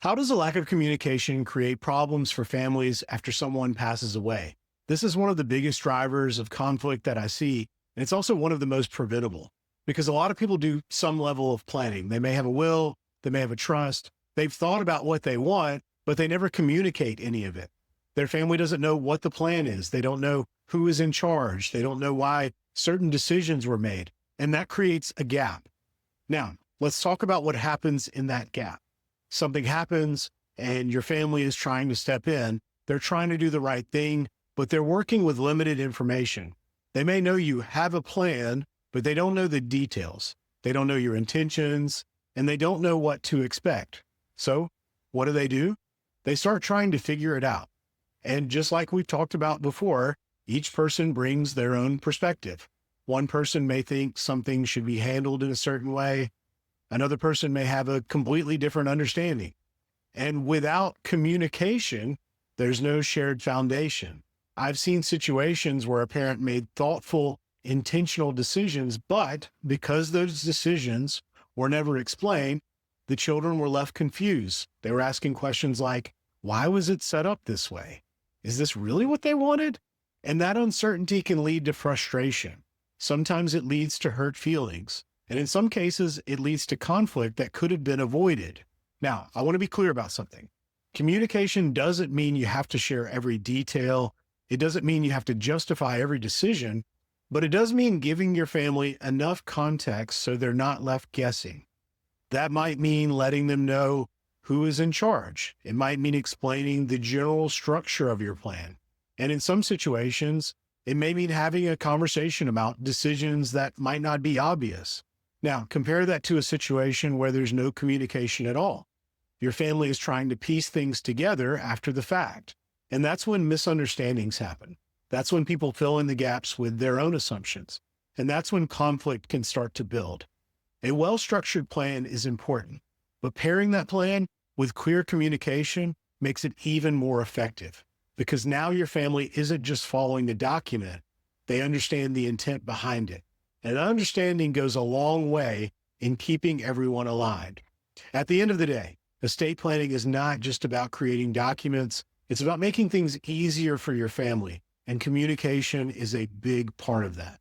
How does a lack of communication create problems for families after someone passes away? This is one of the biggest drivers of conflict that I see, and it's also one of the most preventable because a lot of people do some level of planning. They may have a will, they may have a trust, they've thought about what they want, but they never communicate any of it. Their family doesn't know what the plan is. They don't know who is in charge. They don't know why certain decisions were made, and that creates a gap. Now, let's talk about what happens in that gap. Something happens and your family is trying to step in. They're trying to do the right thing, but they're working with limited information. They may know you have a plan, but they don't know the details. They don't know your intentions, and they don't know what to expect. So what do? They start trying to figure it out. And just like we've talked about before, each person brings their own perspective. One person may think something should be handled in a certain way. Another person may have a completely different understanding. And without communication, there's no shared foundation. I've seen situations where a parent made thoughtful, intentional decisions, but because those decisions were never explained, the children were left confused. They were asking questions like, why was it set up this way? Is this really what they wanted? And that uncertainty can lead to frustration. Sometimes it leads to hurt feelings. And in some cases, it leads to conflict that could have been avoided. Now, I want to be clear about something. Communication doesn't mean you have to share every detail. It doesn't mean you have to justify every decision, but it does mean giving your family enough context so they're not left guessing. That might mean letting them know who is in charge. It might mean explaining the general structure of your plan. And in some situations, it may mean having a conversation about decisions that might not be obvious. Now, compare that to a situation where there's no communication at all. Your family is trying to piece things together after the fact. And that's when misunderstandings happen. That's when people fill in the gaps with their own assumptions. And that's when conflict can start to build. A well-structured plan is important, but pairing that plan with clear communication makes it even more effective because now your family isn't just following the document. They understand the intent behind it. And understanding goes a long way in keeping everyone aligned. At the end of the day, estate planning is not just about creating documents. It's about making things easier for your family, and communication is a big part of that.